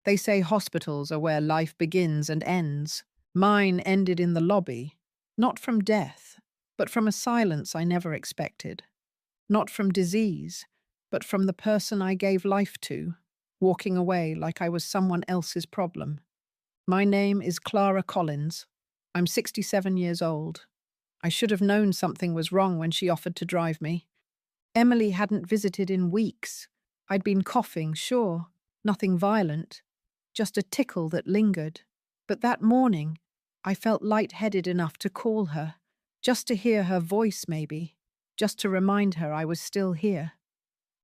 They say hospitals are where life begins and ends. Mine ended in the lobby, not from death, but from a silence I never expected. Not from disease, but from the person I gave life to, walking away like I was someone else's problem. My name is Clara Collins. I'm 67 years old. I should have known something was wrong when she offered to drive me. Emily hadn't visited in weeks. I'd been coughing, sure, nothing violent, just a tickle that lingered. But that morning, I felt lightheaded enough to call her, just to hear her voice maybe, just to remind her I was still here.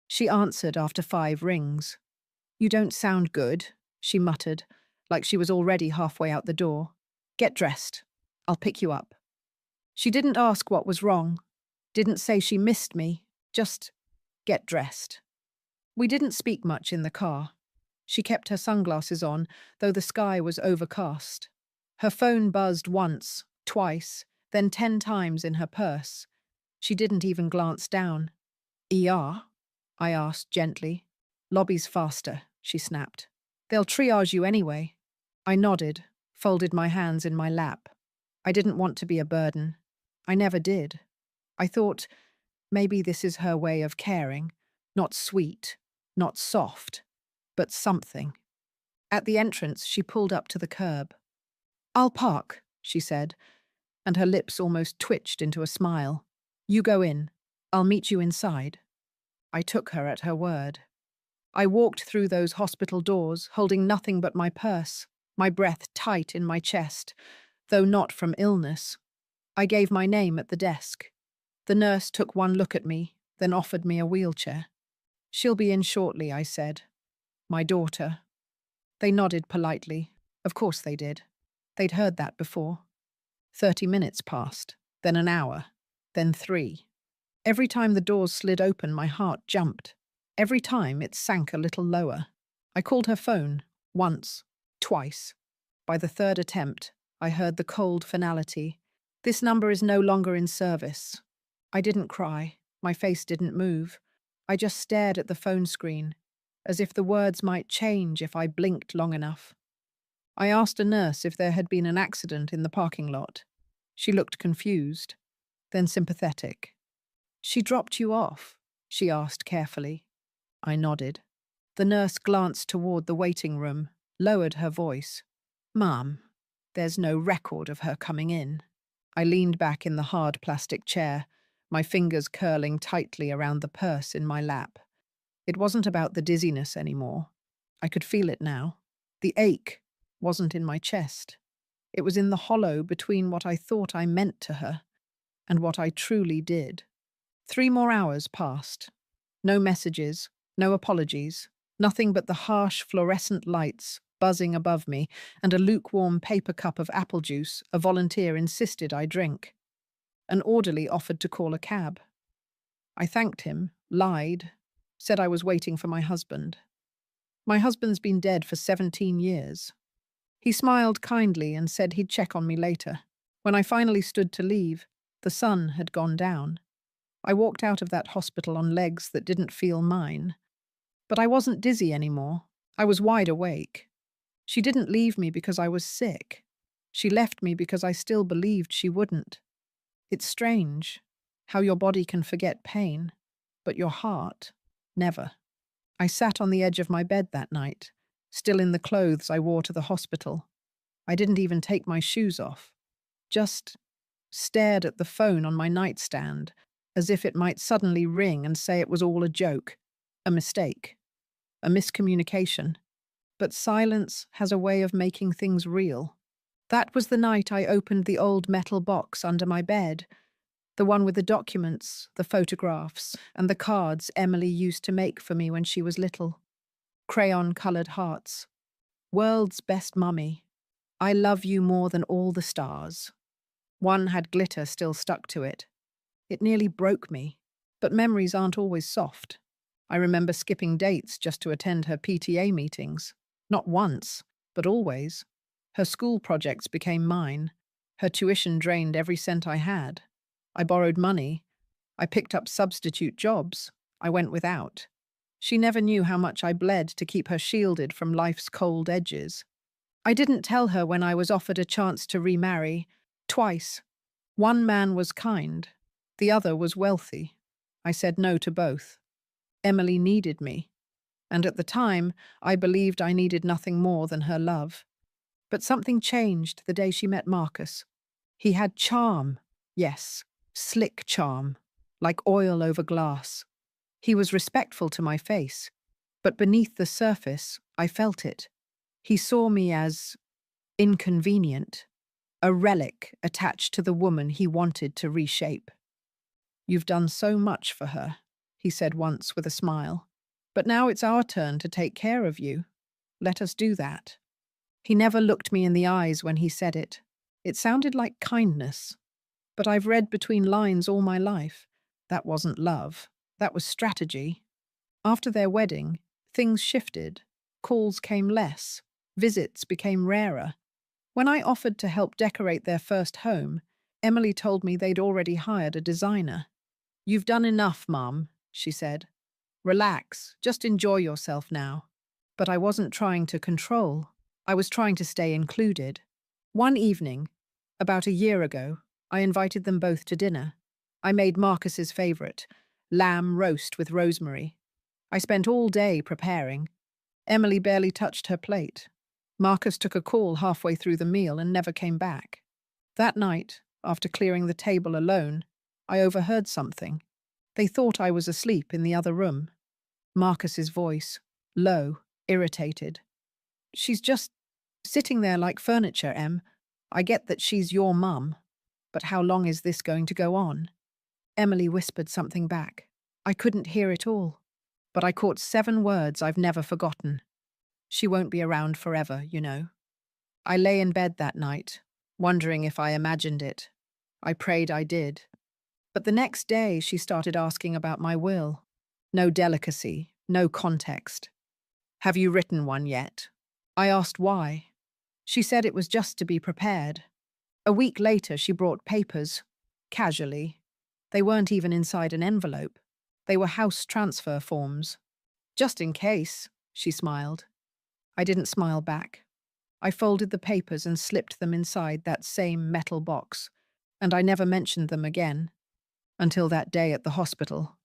She answered after 5 rings. "You don't sound good," she muttered, like she was already halfway out the door. "Get dressed. I'll pick you up." She didn't ask what was wrong, didn't say she missed me, just get dressed. We didn't speak much in the car. She kept her sunglasses on, though the sky was overcast. Her phone buzzed once, twice, then 10 times in her purse. She didn't even glance down. "ER?" I asked gently. "Lobby's faster," she snapped. "They'll triage you anyway." I nodded, folded my hands in my lap. I didn't want to be a burden. I never did. I thought, maybe this is her way of caring. Not sweet, not soft, but something. At the entrance, she pulled up to the curb. "I'll park," she said, and her lips almost twitched into a smile. "You go in. I'll meet you inside." I took her at her word. I walked through those hospital doors, holding nothing but my purse, my breath tight in my chest, though not from illness. I gave my name at the desk. The nurse took one look at me, then offered me a wheelchair. "She'll be in shortly," I said. "My daughter." They nodded politely. Of course they did. They'd heard that before. 30 minutes passed, then an hour, then 3. Every time the doors slid open, my heart jumped. Every time it sank a little lower. I called her phone, once, twice. By the 3rd attempt, I heard the cold finality. "This number is no longer in service." I didn't cry. My face didn't move. I just stared at the phone screen, as if the words might change if I blinked long enough. I asked a nurse if there had been an accident in the parking lot. She looked confused, then sympathetic. "She dropped you off?" she asked carefully. I nodded. The nurse glanced toward the waiting room, lowered her voice. "Ma'am, there's no record of her coming in." I leaned back in the hard plastic chair, my fingers curling tightly around the purse in my lap. It wasn't about the dizziness anymore. I could feel it now. The ache wasn't in my chest. It was in the hollow between what I thought I meant to her and what I truly did. 3 more hours passed. No messages, no apologies, nothing but the harsh fluorescent lights buzzing above me and a lukewarm paper cup of apple juice a volunteer insisted I drink. An orderly offered to call a cab. I thanked him, lied, said I was waiting for my husband. My husband's been dead for 17 years. He smiled kindly and said he'd check on me later. When I finally stood to leave, the sun had gone down. I walked out of that hospital on legs that didn't feel mine. But I wasn't dizzy anymore. I was wide awake. She didn't leave me because I was sick. She left me because I still believed she wouldn't. It's strange how your body can forget pain, but your heart, never. I sat on the edge of my bed that night, still in the clothes I wore to the hospital. I didn't even take my shoes off. Just stared at the phone on my nightstand, as if it might suddenly ring and say it was all a joke, a mistake, a miscommunication. But silence has a way of making things real. That was the night I opened the old metal box under my bed, the one with the documents, the photographs, and the cards Emily used to make for me when she was little. Crayon-coloured hearts. "World's best mummy. I love you more than all the stars." One had glitter still stuck to it. It nearly broke me. But memories aren't always soft. I remember skipping dates just to attend her PTA meetings. Not once, but always. Her school projects became mine. Her tuition drained every cent I had. I borrowed money. I picked up substitute jobs. I went without. She never knew how much I bled to keep her shielded from life's cold edges. I didn't tell her when I was offered a chance to remarry. Twice. One man was kind, the other was wealthy. I said no to both. Emily needed me, and at the time, I believed I needed nothing more than her love. But something changed the day she met Marcus. He had charm, yes, slick charm, like oil over glass. He was respectful to my face, but beneath the surface, I felt it. He saw me as inconvenient, a relic attached to the woman he wanted to reshape. "You've done so much for her," he said once with a smile. "But now it's our turn to take care of you. Let us do that." He never looked me in the eyes when he said it. It sounded like kindness, but I've read between lines all my life. That wasn't love. That was strategy. After their wedding, things shifted. Calls came less. Visits became rarer. When I offered to help decorate their first home, Emily told me they'd already hired a designer. "You've done enough, Mum," she said. "Relax, just enjoy yourself now." But I wasn't trying to control. I was trying to stay included. One evening, about a year ago, I invited them both to dinner. I made Marcus's favourite, lamb roast with rosemary. I spent all day preparing. Emily barely touched her plate. Marcus took a call halfway through the meal and never came back. That night, after clearing the table alone, I overheard something. They thought I was asleep in the other room. Marcus's voice, low, irritated. "She's just sitting there like furniture, Em. I get that she's your mum, but how long is this going to go on?" Emily whispered something back. I couldn't hear it all, but I caught 7 words I've never forgotten. "She won't be around forever, you know." I lay in bed that night, wondering if I imagined it. I prayed I did. But the next day she started asking about my will. No delicacy, no context. "Have you written one yet?" I asked why. She said it was just to be prepared. A week later she brought papers, casually. They weren't even inside an envelope. They were house transfer forms. "Just in case," she smiled. I didn't smile back. I folded the papers and slipped them inside that same metal box, and I never mentioned them again. Until that day at the hospital.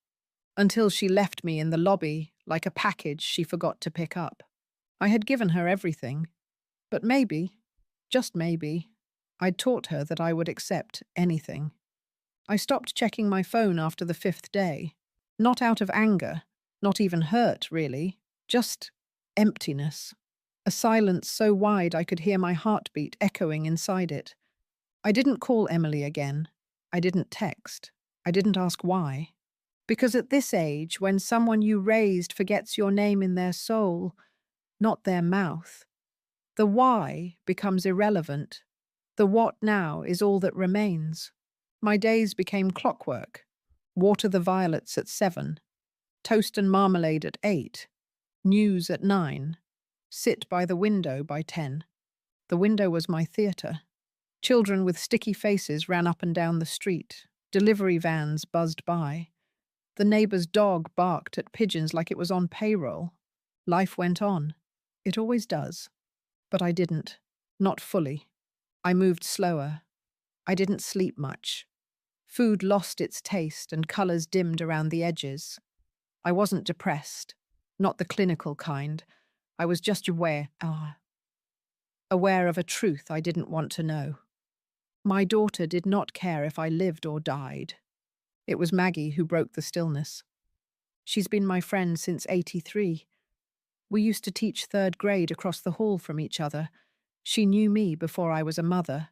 Until she left me in the lobby like a package she forgot to pick up. I had given her everything. But maybe, just maybe, I'd taught her that I would accept anything. I stopped checking my phone after the 5th day. Not out of anger, not even hurt, really. Just emptiness. A silence so wide I could hear my heartbeat echoing inside it. I didn't call Emily again. I didn't text. I didn't ask why. Because at this age, when someone you raised forgets your name in their soul, not their mouth, the why becomes irrelevant. The what now is all that remains. My days became clockwork. Water the violets at 7. Toast and marmalade at 8. News at 9. Sit by the window by 10. The window was my theatre. Children with sticky faces ran up and down the street. Delivery vans buzzed by. The neighbour's dog barked at pigeons like it was on payroll. Life went on. It always does. But I didn't. Not fully. I moved slower. I didn't sleep much. Food lost its taste and colours dimmed around the edges. I wasn't depressed. Not the clinical kind. I was just aware of a truth I didn't want to know. My daughter did not care if I lived or died. It was Maggie who broke the stillness. She's been my friend since '83. We used to teach 3rd grade across the hall from each other. She knew me before I was a mother,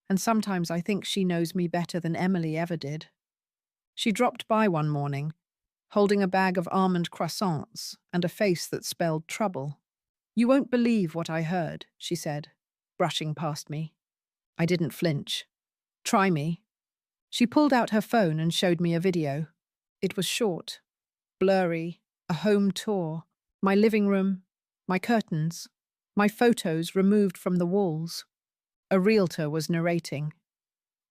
and sometimes I think she knows me better than Emily ever did. She dropped by one morning, holding a bag of almond croissants and a face that spelled trouble. "You won't believe what I heard," she said, brushing past me. I didn't flinch. "Try me." She pulled out her phone and showed me a video. It was short, blurry, a home tour, my living room, my curtains, my photos removed from the walls. A realtor was narrating.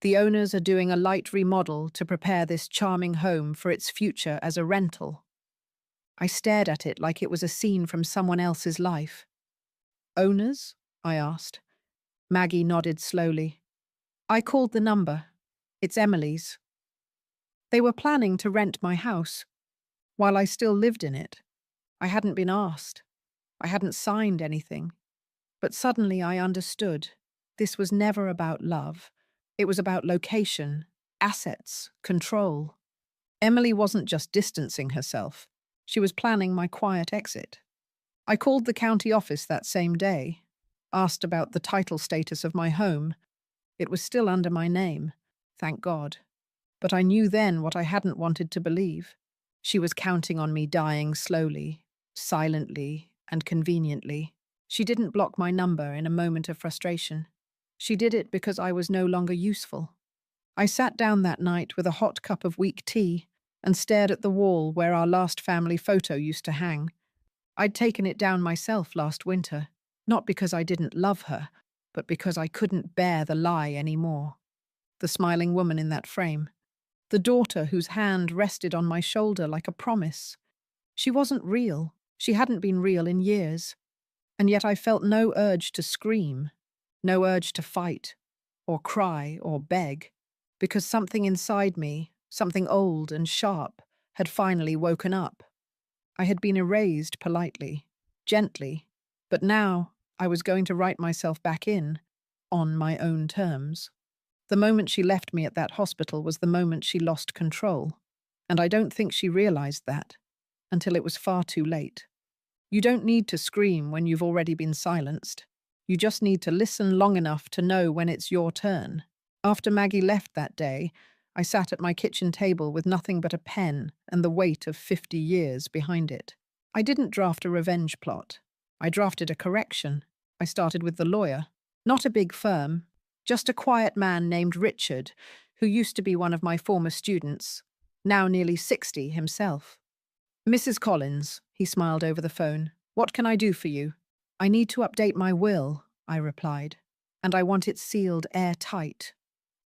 "The owners are doing a light remodel to prepare this charming home for its future as a rental." I stared at it like it was a scene from someone else's life. Owners? I asked. Maggie nodded slowly. I called the number. It's Emily's. They were planning to rent my house, while I still lived in it. I hadn't been asked. I hadn't signed anything. But suddenly I understood. This was never about love. It was about location, assets, control. Emily wasn't just distancing herself. She was planning my quiet exit. I called the county office that same day, asked about the title status of my home. It was still under my name, thank God. But I knew then what I hadn't wanted to believe. She was counting on me dying slowly, silently, and conveniently. She didn't block my number in a moment of frustration. She did it because I was no longer useful. I sat down that night with a hot cup of weak tea and stared at the wall where our last family photo used to hang. I'd taken it down myself last winter, not because I didn't love her, but because I couldn't bear the lie anymore. The smiling woman in that frame. The daughter whose hand rested on my shoulder like a promise. She wasn't real. She hadn't been real in years. And yet I felt no urge to scream, no urge to fight, or cry, or beg, because something inside me, something old and sharp, had finally woken up. I had been erased politely, gently, but now I was going to write myself back in, on my own terms. The moment she left me at that hospital was the moment she lost control, and I don't think she realized that until it was far too late. You don't need to scream when you've already been silenced. You just need to listen long enough to know when it's your turn. After Maggie left that day, I sat at my kitchen table with nothing but a pen and the weight of 50 years behind it. I didn't draft a revenge plot. I drafted a correction. I started with the lawyer. Not a big firm, just a quiet man named Richard, who used to be one of my former students, now nearly 60 himself. Mrs. Collins, he smiled over the phone. What can I do for you? I need to update my will, I replied, and I want it sealed airtight.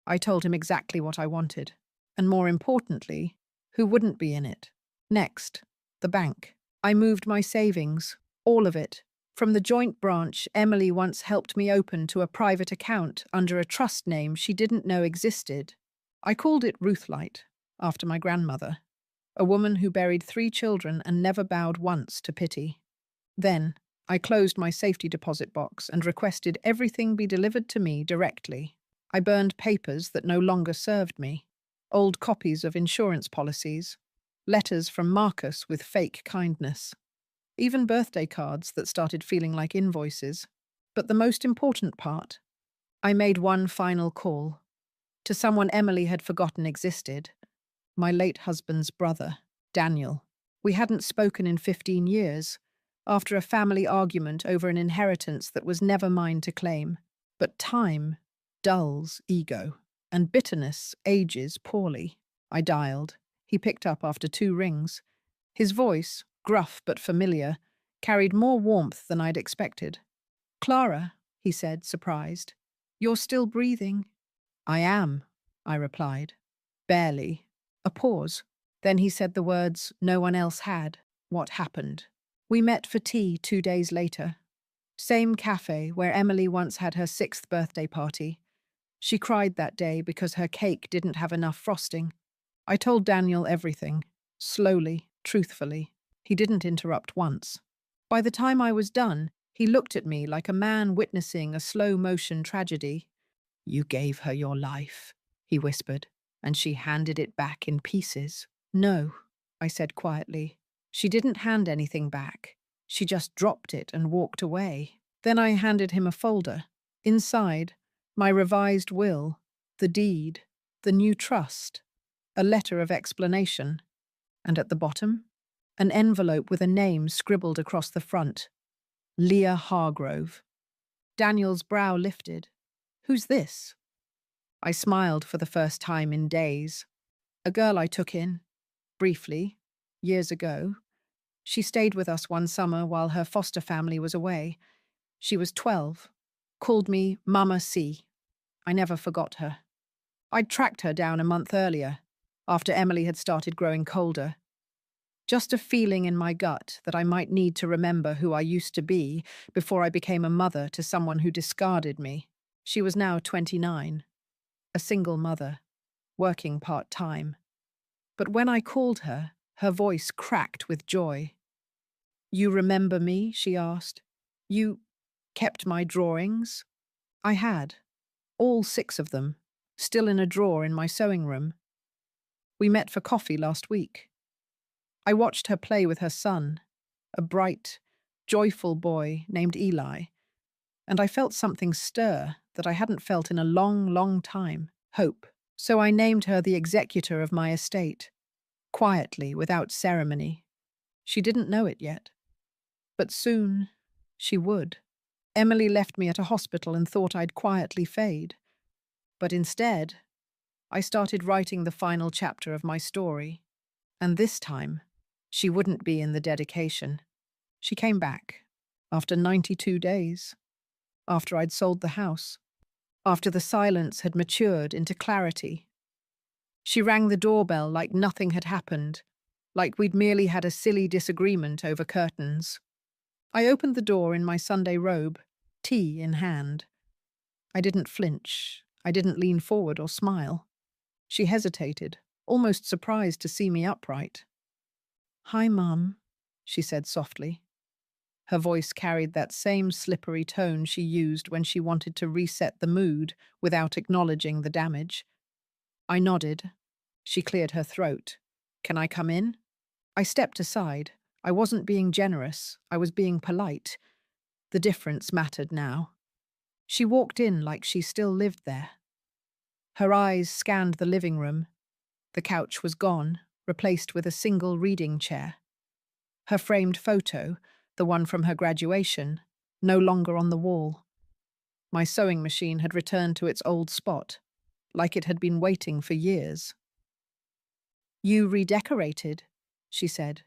I told him exactly what I wanted, and more importantly, who wouldn't be in it. Next, the bank. I moved my savings, all of it, from the joint branch Emily once helped me open to a private account under a trust name she didn't know existed. I called it Ruthlight, after my grandmother, a woman who buried 3 children and never bowed once to pity. Then, I closed my safety deposit box and requested everything be delivered to me directly. I burned papers that no longer served me, old copies of insurance policies, letters from Marcus with fake kindness, even birthday cards that started feeling like invoices. But the most important part, I made one final call to someone Emily had forgotten existed, my late husband's brother, Daniel. We hadn't spoken in 15 years, after a family argument over an inheritance that was never mine to claim. But time dulls ego, and bitterness ages poorly. I dialed. He picked up after 2 rings. His voice, gruff but familiar, carried more warmth than I'd expected. Clara, he said, surprised. You're still breathing? I am, I replied. Barely. A pause. Then he said the words no one else had. What happened? We met for tea 2 days later. Same cafe where Emily once had her 6th birthday party. She cried that day because her cake didn't have enough frosting. I told Daniel everything, slowly, truthfully. He didn't interrupt once. By the time I was done, he looked at me like a man witnessing a slow-motion tragedy. You gave her your life, he whispered, and she handed it back in pieces. No, I said quietly. She didn't hand anything back. She just dropped it and walked away. Then I handed him a folder. Inside, my revised will, the deed, the new trust, a letter of explanation. And at the bottom, an envelope with a name scribbled across the front. Leah Hargrove. Daniel's brow lifted. Who's this? I smiled for the first time in days. A girl I took in, briefly, years ago. She stayed with us one summer while her foster family was away. She was 12, called me Mama C. I never forgot her. I'd tracked her down a month earlier, after Emily had started growing colder. Just a feeling in my gut that I might need to remember who I used to be before I became a mother to someone who discarded me. She was now 29, a single mother, working part-time. But when I called her, her voice cracked with joy. "You remember me?" she asked. "You kept my drawings?" I had, all 6 of them, still in a drawer in my sewing room. We met for coffee last week. I watched her play with her son, a bright, joyful boy named Eli, and I felt something stir that I hadn't felt in a long, long time, hope. So I named her the executor of my estate, quietly, without ceremony. She didn't know it yet. But soon, she would. Emily left me at a hospital and thought I'd quietly fade. But instead, I started writing the final chapter of my story. And this time, she wouldn't be in the dedication. She came back, after 92 days, after I'd sold the house, after the silence had matured into clarity. She rang the doorbell like nothing had happened, like we'd merely had a silly disagreement over curtains. I opened the door in my Sunday robe, tea in hand. I didn't flinch. I didn't lean forward or smile. She hesitated, almost surprised to see me upright. "Hi, Mum," she said softly. Her voice carried that same slippery tone she used when she wanted to reset the mood without acknowledging the damage. I nodded. She cleared her throat. "Can I come in?" I stepped aside. I wasn't being generous. I was being polite. The difference mattered now. She walked in like she still lived there. Her eyes scanned the living room. The couch was gone, replaced with a single reading chair. Her framed photo, the one from her graduation, no longer on the wall. My sewing machine had returned to its old spot, like it had been waiting for years. "You redecorated," she said,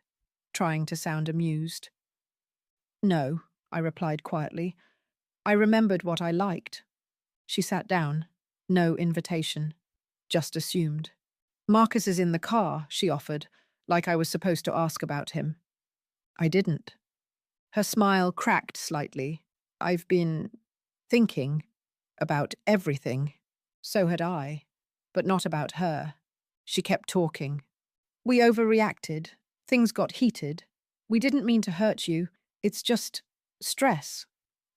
trying to sound amused. "No," I replied quietly. "I remembered what I liked." She sat down. No invitation. Just assumed. "Marcus is in the car," she offered, like I was supposed to ask about him. I didn't. Her smile cracked slightly. "I've been thinking about everything." So had I, but not about her. She kept talking. "We overreacted. Things got heated. We didn't mean to hurt you. It's just stress.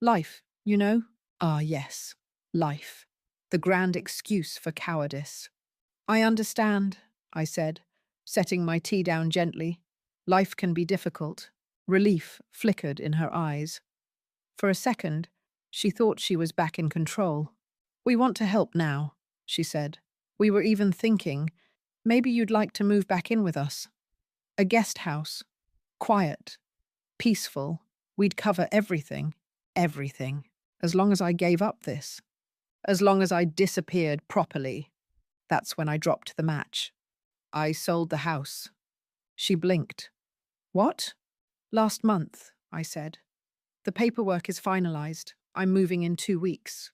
Life, you know?" Ah, yes. Life. The grand excuse for cowardice. "I understand," I said, setting my tea down gently. "Life can be difficult." Relief flickered in her eyes. For a second, she thought she was back in control. "We want to help now," she said. "We were even thinking, maybe you'd like to move back in with us. A guest house. Quiet. Peaceful. We'd cover everything. Everything. As long as I gave up this. As long as I disappeared properly." That's when I dropped the match. "I sold the house." She blinked. "What?" "Last month," I said. "The paperwork is finalized. I'm moving in 2 weeks."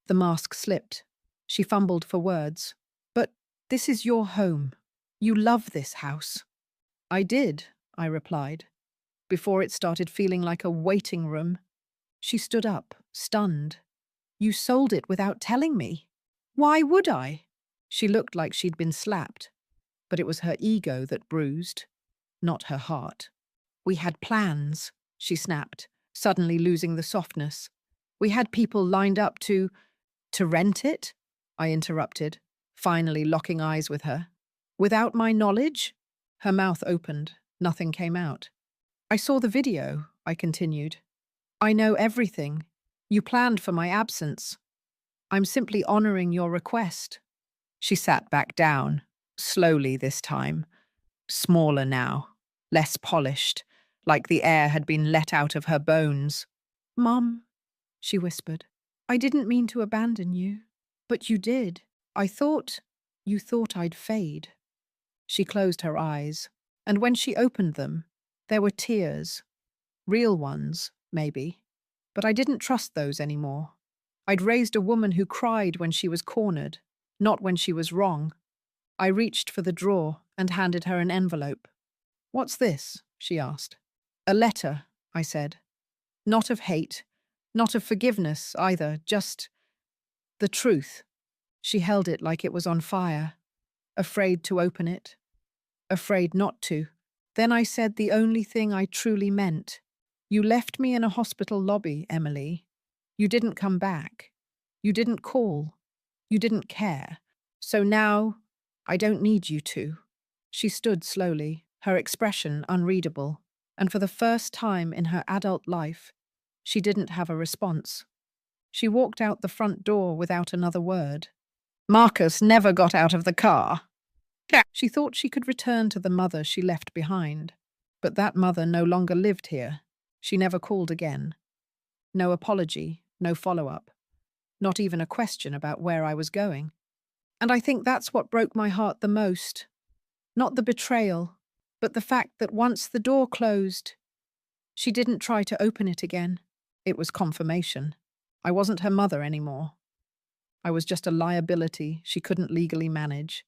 The mask slipped. She fumbled for words. "But this is your home. You love this house." "I did," I replied, before it started feeling like a waiting room. She stood up, stunned. "You sold it without telling me." "Why would I?" She looked like she'd been slapped, but it was her ego that bruised, not her heart. "We had plans," she snapped, suddenly losing the softness. "We had people lined up to rent it?" I interrupted, finally locking eyes with her. "Without my knowledge?" Her mouth opened. Nothing came out. "I saw the video," I continued. "I know everything. You planned for my absence. I'm simply honoring your request." She sat back down, slowly this time, smaller now, less polished, like the air had been let out of her bones. "Mum," she whispered, "I didn't mean to abandon you, but you did. You thought I'd fade." She closed her eyes, and when she opened them, there were tears. Real ones, maybe. But I didn't trust those anymore. I'd raised a woman who cried when she was cornered, not when she was wrong. I reached for the drawer and handed her an envelope. "What's this?" she asked. "A letter," I said. "Not of hate, not of forgiveness either, just the truth." She held it like it was on fire, afraid to open it, afraid not to. Then I said the only thing I truly meant. "You left me in a hospital lobby, Emily. You didn't come back. You didn't call. You didn't care. So now, I don't need you to." She stood slowly, her expression unreadable, and for the first time in her adult life, she didn't have a response. She walked out the front door without another word. Marcus never got out of the car. She thought she could return to the mother she left behind, but that mother no longer lived here. She never called again. No apology, no follow-up, not even a question about where I was going. And I think that's what broke my heart the most. Not the betrayal, but the fact that once the door closed, she didn't try to open it again. It was confirmation. I wasn't her mother anymore. I was just a liability she couldn't legally manage.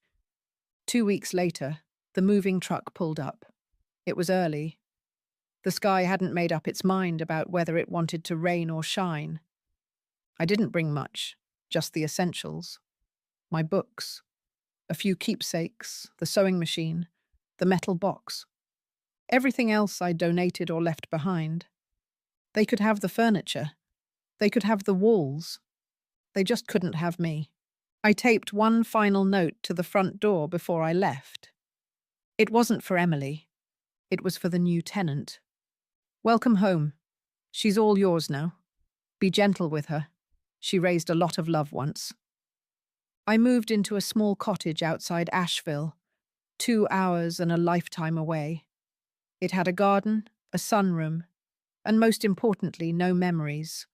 2 weeks later, the moving truck pulled up. It was early. The sky hadn't made up its mind about whether it wanted to rain or shine. I didn't bring much, just the essentials. My books, a few keepsakes, the sewing machine, the metal box. Everything else I donated or left behind. They could have the furniture. They could have the walls. They just couldn't have me. I taped one final note to the front door before I left. It wasn't for Emily. It was for the new tenant. "Welcome home. She's all yours now. Be gentle with her. She raised a lot of love once." I moved into a small cottage outside Asheville, 2 hours and a lifetime away. It had a garden, a sunroom, and most importantly, no memories.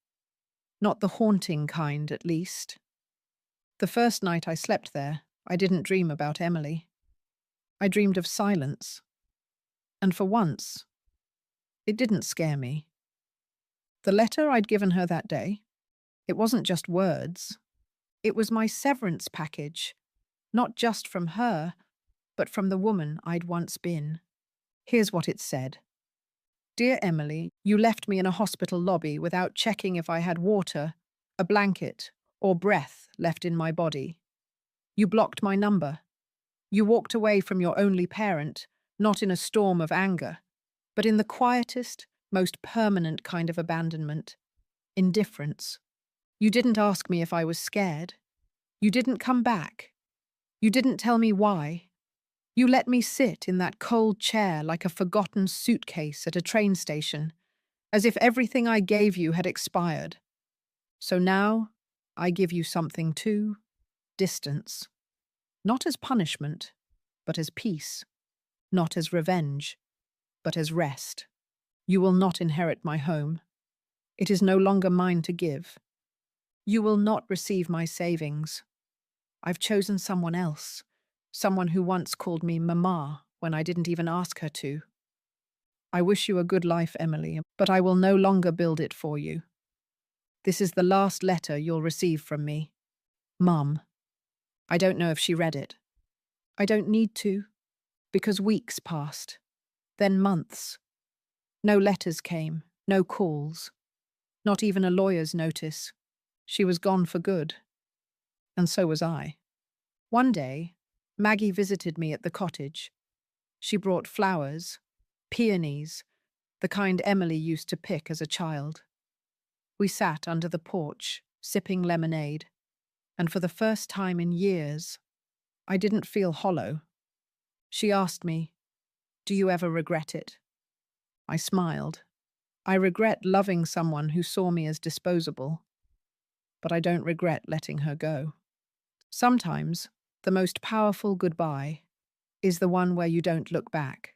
Not the haunting kind, at least. The first night I slept there, I didn't dream about Emily. I dreamed of silence. And for once, it didn't scare me. The letter I'd given her that day, it wasn't just words. It was my severance package, not just from her, but from the woman I'd once been. Here's what it said. "Dear Emily, you left me in a hospital lobby without checking if I had water, a blanket, or breath left in my body. You blocked my number. You walked away from your only parent, not in a storm of anger, but in the quietest, most permanent kind of abandonment, indifference. You didn't ask me if I was scared. You didn't come back. You didn't tell me why. You let me sit in that cold chair like a forgotten suitcase at a train station, as if everything I gave you had expired. So now, I give you something too: distance. Not as punishment, but as peace. Not as revenge, but as rest. You will not inherit my home. It is no longer mine to give. You will not receive my savings. I've chosen someone else, someone who once called me Mama when I didn't even ask her to. I wish you a good life, Emily, but I will no longer build it for you. This is the last letter you'll receive from me. Mum." I don't know if she read it. I don't need to, because weeks passed, then months. No letters came, no calls, not even a lawyer's notice. She was gone for good. And so was I. One day, Maggie visited me at the cottage. She brought flowers, peonies, the kind Emily used to pick as a child. We sat under the porch, sipping lemonade, and for the first time in years, I didn't feel hollow. She asked me, "Do you ever regret it?" I smiled. I regret loving someone who saw me as disposable, but I don't regret letting her go. Sometimes, the most powerful goodbye is the one where you don't look back.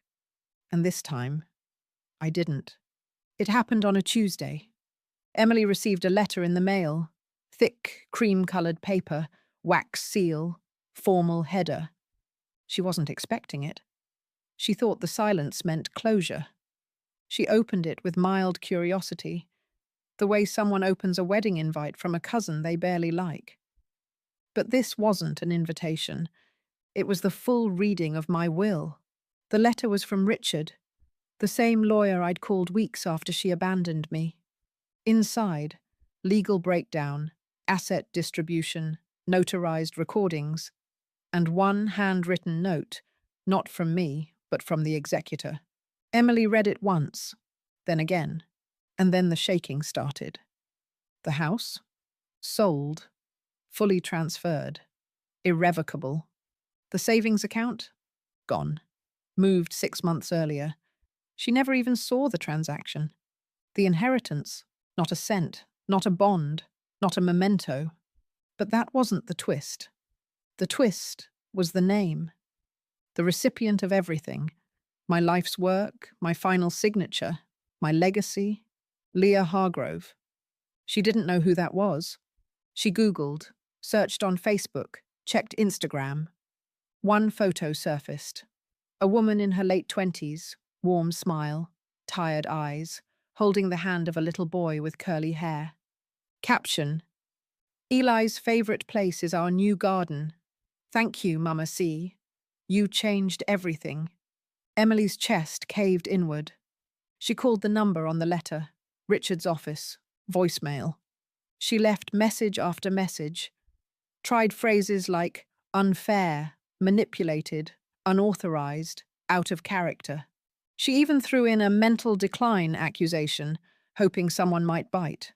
And this time, I didn't. It happened on a Tuesday. Emily received a letter in the mail. Thick, cream-colored paper, wax seal, formal header. She wasn't expecting it. She thought the silence meant closure. She opened it with mild curiosity, the way someone opens a wedding invite from a cousin they barely like. But this wasn't an invitation. It was the full reading of my will. The letter was from Richard, the same lawyer I'd called weeks after she abandoned me. Inside, legal breakdown, asset distribution, notarized recordings, and one handwritten note, not from me, but from the executor. Emily read it once, then again, and then the shaking started. The house? Sold. Fully transferred. Irrevocable. The savings account? Gone. Moved 6 months earlier. She never even saw the transaction. The inheritance? Not a cent, not a bond, not a memento. But that wasn't the twist. The twist was the name. The recipient of everything. My life's work, my final signature, my legacy. Leah Hargrove. She didn't know who that was. She Googled, searched on Facebook, checked Instagram. One photo surfaced. A woman in her late 20s, warm smile, tired eyes, holding the hand of a little boy with curly hair. Caption: Eli's favorite place is our new garden. Thank you, Mama C. You changed everything. Emily's chest caved inward. She called the number on the letter, Richard's office, voicemail. She left message after message, tried phrases like unfair, manipulated, unauthorized, out of character. She even threw in a mental decline accusation, hoping someone might bite.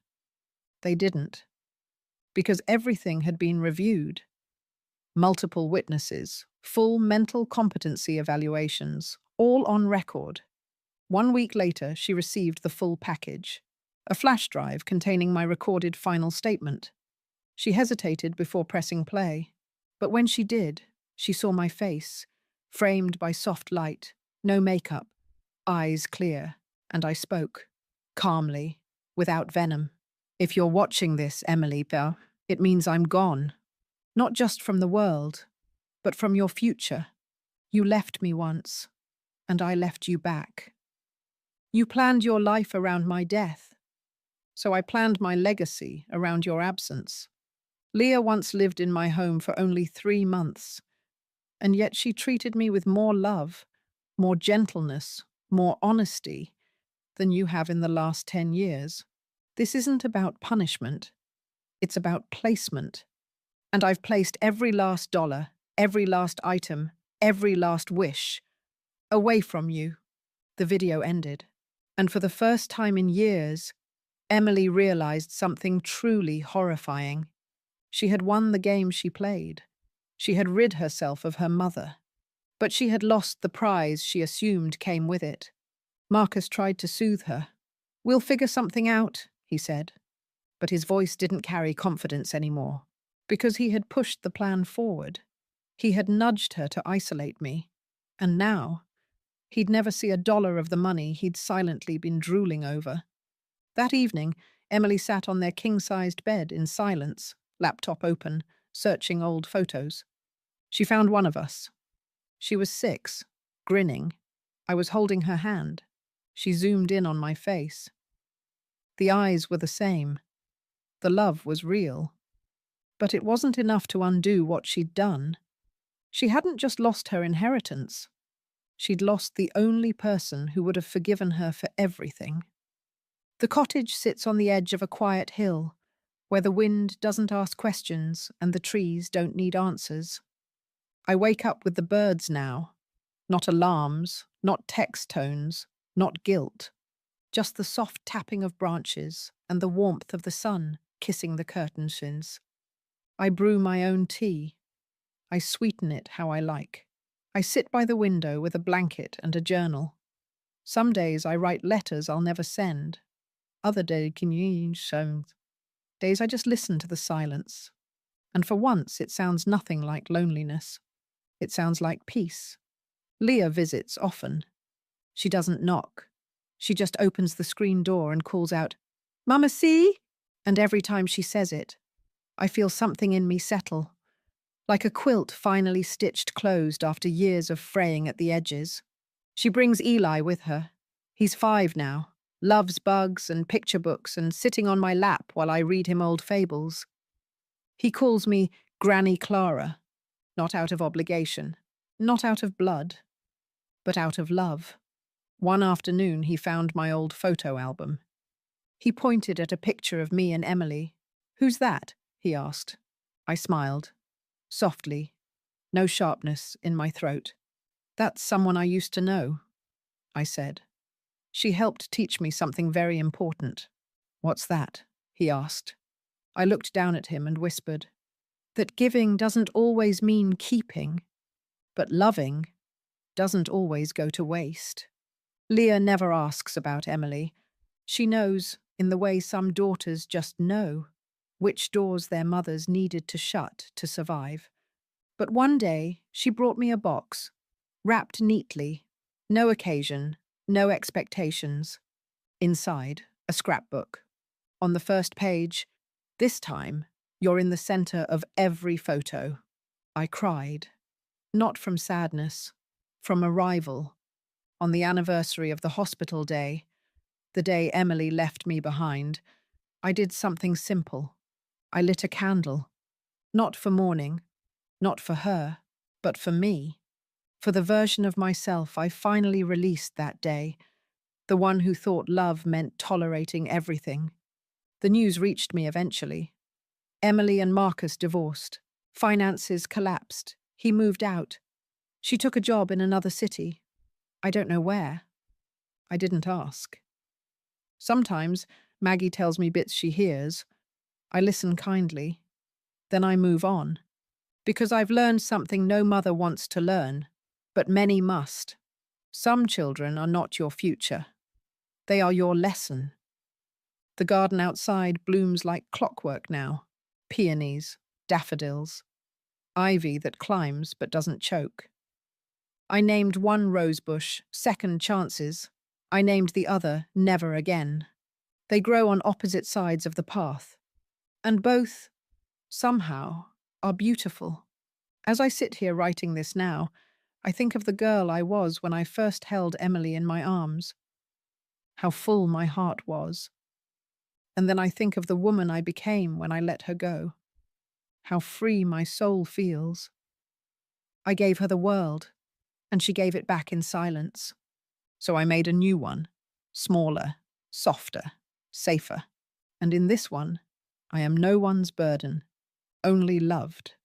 They didn't, because everything had been reviewed. Multiple witnesses, full mental competency evaluations, all on record. 1 week later, she received the full package, a flash drive containing my recorded final statement. She hesitated before pressing play, but when she did, she saw my face, framed by soft light, no makeup, eyes clear, and I spoke, calmly, without venom. If you're watching this, Emily, it means I'm gone. Not just from the world, but from your future. You left me once, and I left you back. You planned your life around my death, so I planned my legacy around your absence. Leah once lived in my home for only 3 months, and yet she treated me with more love, more gentleness, more honesty than you have in the last 10 years. This isn't about punishment. It's about placement. And I've placed every last dollar, every last item, every last wish away from you. The video ended. And for the first time in years, Emily realized something truly horrifying. She had won the game she played. She had rid herself of her mother. But she had lost the prize she assumed came with it. Marcus tried to soothe her. "We'll figure something out," he said. But his voice didn't carry confidence anymore, because he had pushed the plan forward. He had nudged her to isolate me. And now, he'd never see a dollar of the money he'd silently been drooling over. That evening, Emily sat on their king-sized bed in silence, laptop open, searching old photos. She found one of us. She was 6, grinning. I was holding her hand. She zoomed in on my face. The eyes were the same. The love was real. But it wasn't enough to undo what she'd done. She hadn't just lost her inheritance. She'd lost the only person who would have forgiven her for everything. The cottage sits on the edge of a quiet hill, where the wind doesn't ask questions and the trees don't need answers. I wake up with the birds now. Not alarms, not text tones, not guilt. Just the soft tapping of branches and the warmth of the sun kissing the curtain shins. I brew my own tea. I sweeten it how I like. I sit by the window with a blanket and a journal. Some days I write letters I'll never send. Other days I just listen to the silence. And for once it sounds nothing like loneliness. It sounds like peace. Leah visits often. She doesn't knock. She just opens the screen door and calls out, "Mama C?" And every time she says it, I feel something in me settle, like a quilt finally stitched closed after years of fraying at the edges. She brings Eli with her. He's 5 now, loves bugs and picture books and sitting on my lap while I read him old fables. He calls me Granny Clara, not out of obligation, not out of blood, but out of love. One afternoon, he found my old photo album. He pointed at a picture of me and Emily. "Who's that?" he asked. I smiled, softly, no sharpness in my throat. "That's someone I used to know," I said. "She helped teach me something very important." "What's that?" he asked. I looked down at him and whispered, "That giving doesn't always mean keeping, but loving doesn't always go to waste." Leah never asks about Emily. She knows, in the way some daughters just know, which doors their mothers needed to shut to survive. But one day, she brought me a box, wrapped neatly, no occasion, no expectations. Inside, a scrapbook. On the first page, "This time, you're in the center of every photo." I cried, not from sadness, from arrival. On the anniversary of the hospital day, the day Emily left me behind, I did something simple. I lit a candle, not for mourning, not for her, but for me, for the version of myself I finally released that day, the one who thought love meant tolerating everything. The news reached me eventually. Emily and Marcus divorced. Finances collapsed. He moved out. She took a job in another city. I don't know where. I didn't ask. Sometimes Maggie tells me bits she hears. I listen kindly. Then I move on. Because I've learned something no mother wants to learn, but many must. Some children are not your future. They are your lesson. The garden outside blooms like clockwork now. Peonies, daffodils, ivy that climbs but doesn't choke. I named one rosebush Second Chances. I named the other Never Again. They grow on opposite sides of the path. And both, somehow, are beautiful. As I sit here writing this now, I think of the girl I was when I first held Emily in my arms. How full my heart was. And then I think of the woman I became when I let her go. How free my soul feels. I gave her the world, and she gave it back in silence. So I made a new one, smaller, softer, safer. And in this one, I am no one's burden, only loved.